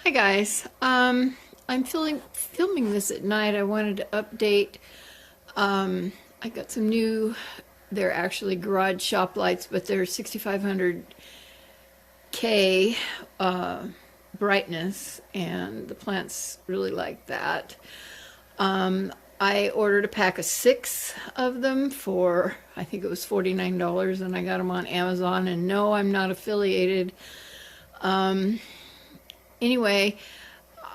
Hi guys. I'm filming this at night. I wanted to update. I got some new. They're actually garage shop lights, but they're 6500K brightness, and the plants really like that. I ordered a pack of 6 of them for I think it was $49, and I got them on Amazon. And no, I'm not affiliated. Anyway,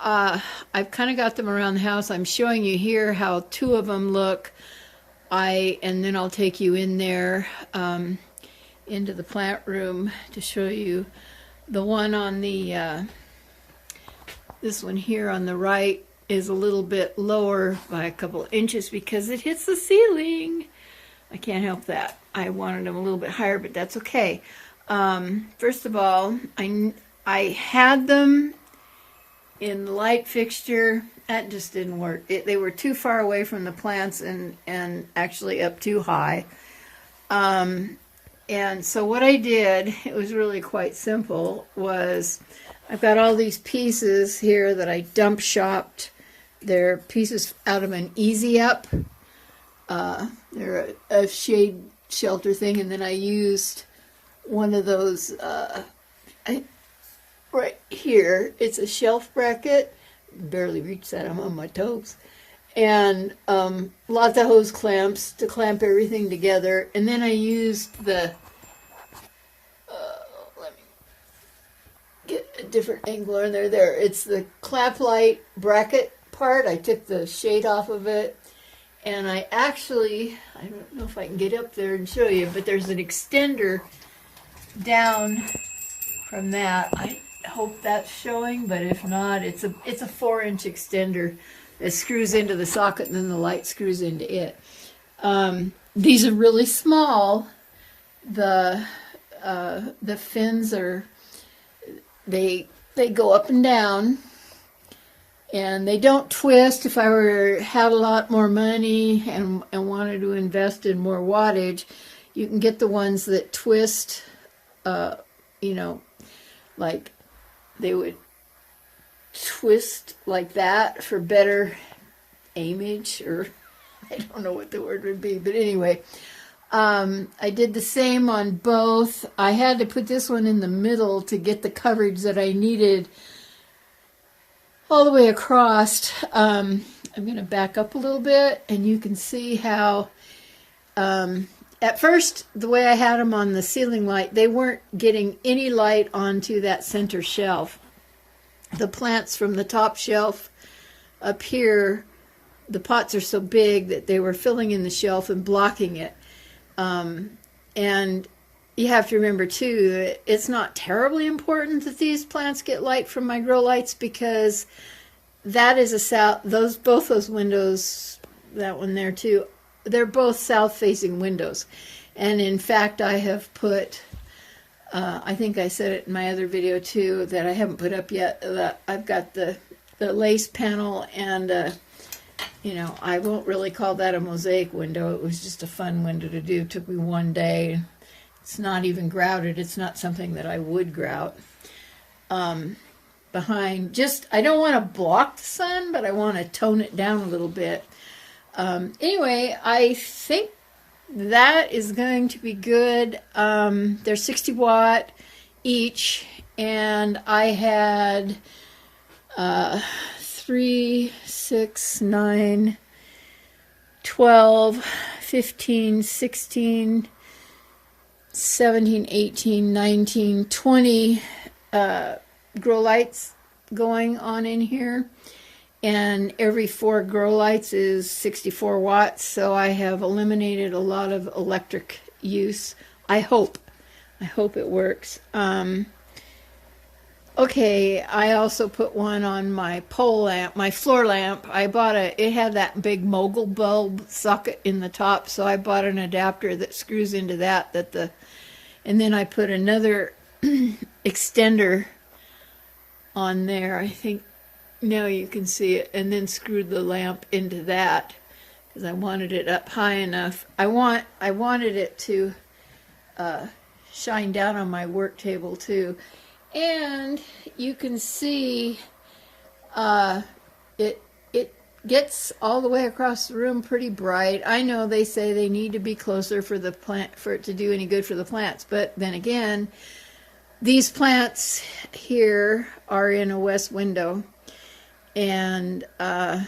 I've kind of got them around the house. I'm showing you here how 2 of them look. And then I'll take you in there into the plant room to show you the one on the this one here on the right is a little bit lower by a couple inches because it hits the ceiling. I can't help that. I wanted them a little bit higher, but that's okay. First of all, I had them in the light fixture. That just didn't work. They were too far away from the plants and actually up too high. And so what I did, it was really quite simple, was I've got all these pieces here that I dump shopped. They're pieces out of an Easy Up. They're a shade shelter thing, and then I used one of those right here. It's a shelf bracket. Barely reach that. I'm on my toes. And lots of hose clamps to clamp everything together. And then I used the let me get a different angle on there. There, it's the clamp light bracket part. I took the shade off of it, and I don't know if I can get up there and show you, but there's an extender down from that. I hope that's showing, but if not, it's a 4-inch extender that screws into the socket, and then the light screws into it. These are really small. The fins are they go up and down, and they don't twist. If I had a lot more money and wanted to invest in more wattage, you can get the ones that twist. Like they would twist like that for better aimage, or I don't know what the word would be, but anyway, I did the same on both. I had to put this one in the middle to get the coverage that I needed all the way across. I'm going to back up a little bit, and you can see how at first, the way I had them on the ceiling light, they weren't getting any light onto that center shelf. The plants from the top shelf up here, the pots are so big that they were filling in the shelf and blocking it. And you have to remember too that it's not terribly important that these plants get light from my grow lights, because that is both those windows, that one there too, they're both south-facing windows. And in fact, I have put, I think I said it in my other video too, that I haven't put up yet, that I've got the lace panel, and I won't really call that a mosaic window. It was just a fun window to do. It took me one day. It's not even grouted. It's not something that I would grout. Behind, I don't want to block the sun, but I want to tone it down a little bit. Anyway, I think that is going to be good. They're 60 watt each, and I had 3, 6, 9, 12, 15, 16, 17, 18, 19, 20 grow lights going on in here. And every 4 grow lights is 64 watts, so I have eliminated a lot of electric use. I hope it works. Okay, I also put one on my pole lamp, my floor lamp. It had that big mogul bulb socket in the top, so I bought an adapter that screws into that, and then I put another extender on there, I think. Now you can see it, and then screwed the lamp into that because I wanted it up high enough. I wanted it to shine down on my work table too. And you can see It gets all the way across the room pretty bright. I know they say they need to be closer for the plant for it to do any good for the plants, but then again, these plants here are in a west window, and I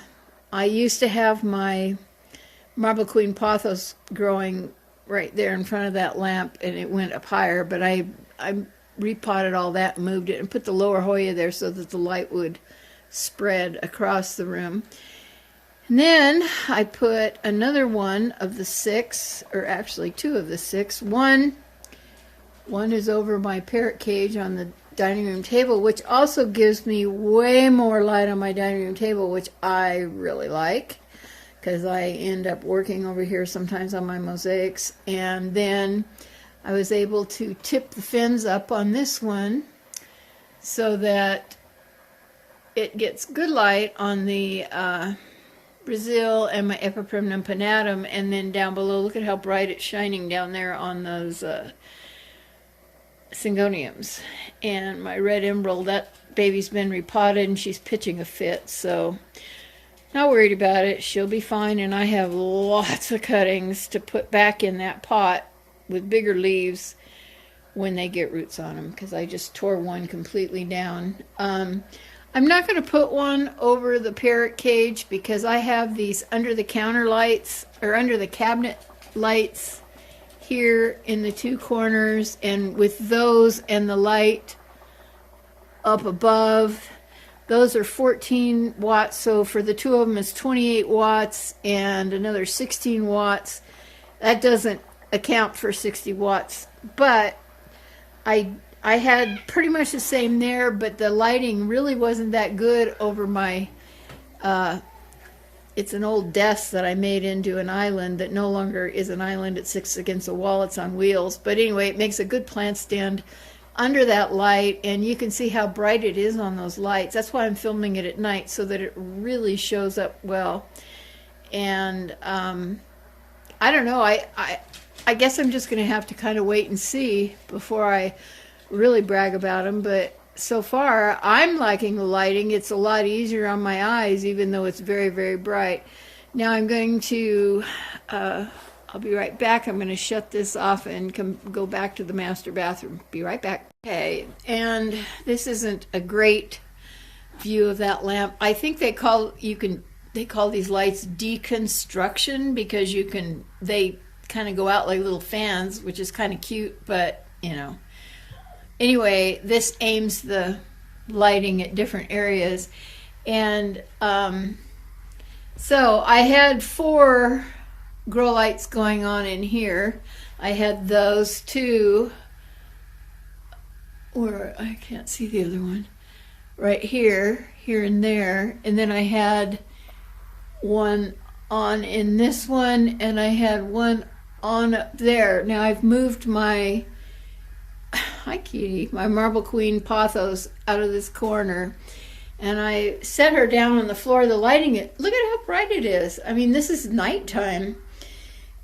used to have my Marble Queen pothos growing right there in front of that lamp, and it went up higher, but I repotted all that and moved it and put the lower Hoya there so that the light would spread across the room. And then I put another one of the 6, or actually 2 of the 6. One is over my parrot cage on the dining room table, which also gives me way more light on my dining room table, which I really like, because I end up working over here sometimes on my mosaics. And then I was able to tip the fins up on this one so that it gets good light on the Brazil and my Epiprimnum pinnatum, and then down below, look at how bright it's shining down there on those syngoniums. And my red emerald, that baby's been repotted and she's pitching a fit, so not worried about it. She'll be fine, and I have lots of cuttings to put back in that pot with bigger leaves when they get roots on them, because I just tore one completely down. I'm not going to put one over the parrot cage because I have these under the counter lights, or under the cabinet lights here in the 2 corners, and with those and the light up above, those are 14 watts, so for the 2 of them it's 28 watts and another 16 watts. That doesn't account for 60 watts, but I had pretty much the same there, but the lighting really wasn't that good over my, it's an old desk that I made into an island that no longer is an island. It sits against a wall. It's on wheels. But anyway, it makes a good plant stand under that light, and you can see how bright it is on those lights. That's why I'm filming it at night, so that it really shows up well. And I don't know. I guess I'm just going to have to kind of wait and see before I really brag about them, but so far I'm liking the lighting. It's a lot easier on my eyes, even though it's very, very bright. Now I'm going to I'll be right back. I'm going to shut this off and go back to the master bathroom. Be right back. Okay, and this isn't a great view of that lamp. I think they call these lights deconstruction, because they kind of go out like little fans, which is kind of cute, but you know. Anyway, this aims the lighting at different areas. And so I had 4 grow lights going on in here. I had those 2, or I can't see the other one, right here, here and there. And then I had one on in this one, and I had one on up there. Now I've moved my hi Kitty, my Marble Queen pothos out of this corner, and I set her down on the floor. The lighting, look at how bright it is. I mean, this is nighttime,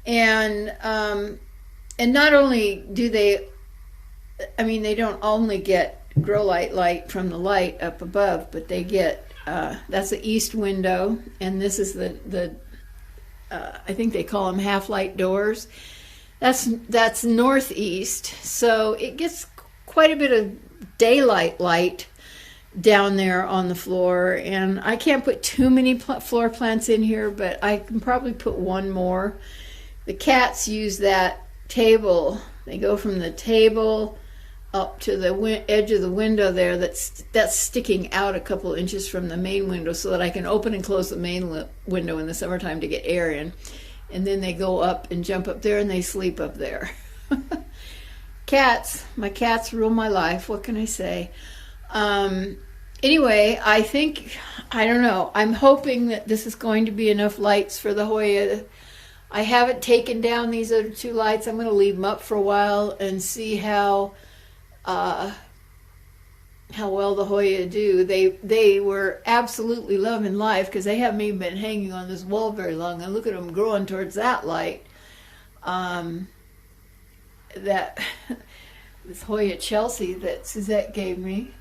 and not only do they, I mean, they don't only get grow light from the light up above, but they get that's the east window, and this is the I think they call them half light doors. That's northeast, so it gets quite a bit of daylight light down there on the floor. And I can't put too many floor plants in here, but I can probably put one more. The cats use that table. They go from the table up to the edge of the window there. That's sticking out a couple inches from the main window, so that I can open and close the main window in the summertime to get air in. And then they go up and jump up there, and they sleep up there. My cats rule my life. What can I say? Anyway, I don't know. I'm hoping that this is going to be enough lights for the Hoya. I haven't taken down these other 2 lights. I'm going to leave them up for a while and see how well the Hoya do. They were absolutely loving life, because they haven't even been hanging on this wall very long. And look at them growing towards that light. This Hoya Chelsea that Suzette gave me,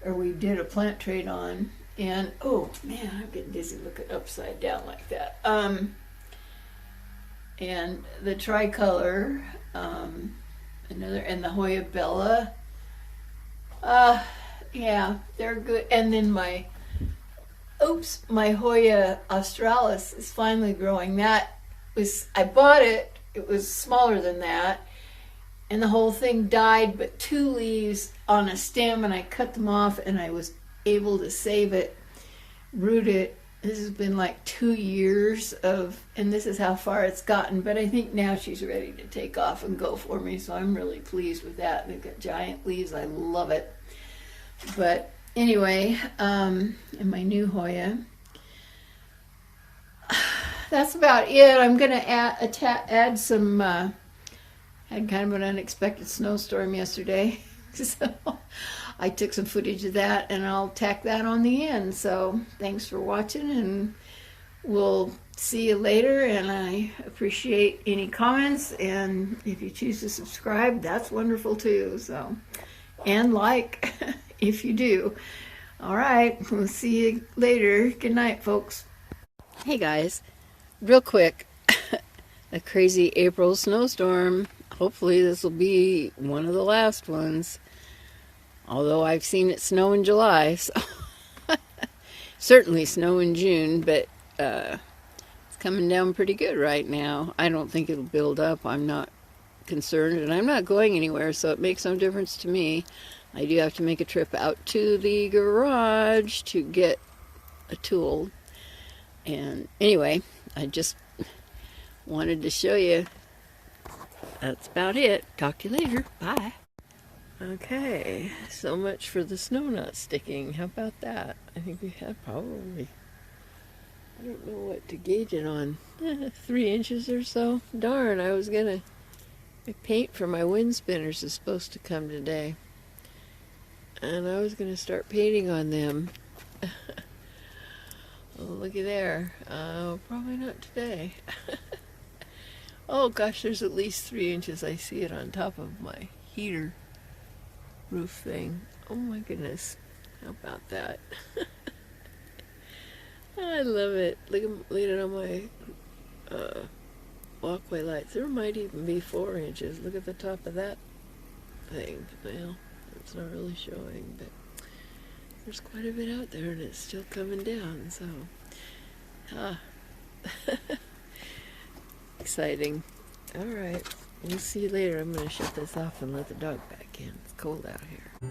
or we did a plant trade on, And oh man, I'm getting dizzy looking upside down like that. And the tricolor, another, and the Hoya Bella. Yeah, they're good. And then my Hoya Australis is finally growing. I bought it. It was smaller than that, and the whole thing died. But 2 leaves on a stem, and I cut them off, and I was able to save it, root it. This has been like 2 years and this is how far it's gotten. But I think now she's ready to take off and go for me, so I'm really pleased with that. They've got giant leaves. I love it. But anyway, and my new Hoya. That's about it. I'm going to add some, had kind of an unexpected snowstorm yesterday. So I took some footage of that, and I'll tack that on the end. So thanks for watching, and we'll see you later. And I appreciate any comments, and if you choose to subscribe, that's wonderful too. So, and like if you do. All right, we'll see you later. Good night, folks. Hey guys, real quick, a crazy April snowstorm. Hopefully this will be one of the last ones. Although I've seen it snow in July, so certainly snow in June, but it's coming down pretty good right now. I don't think it'll build up. I'm not concerned, and I'm not going anywhere, so it makes no difference to me. I do have to make a trip out to the garage to get a tool. And anyway, I just wanted to show you. That's about it. Talk to you later. Bye. Okay, so much for the snow not sticking. How about that? I think we had probably, I don't know what to gauge it on, 3 inches or so. Darn, my paint for my wind spinners is supposed to come today. And I was going to start painting on them. Oh, looky there. Probably not today. Oh gosh, there's at least 3 inches. I see it on top of my heater roof thing. Oh my goodness. How about that? I love it. Look at it on my walkway lights. There might even be 4 inches. Look at the top of that thing. Well, it's not really showing, but there's quite a bit out there, and it's still coming down, so exciting. Alright, we'll see you later. I'm going to shut this off and let the dog back in. It's cold out here.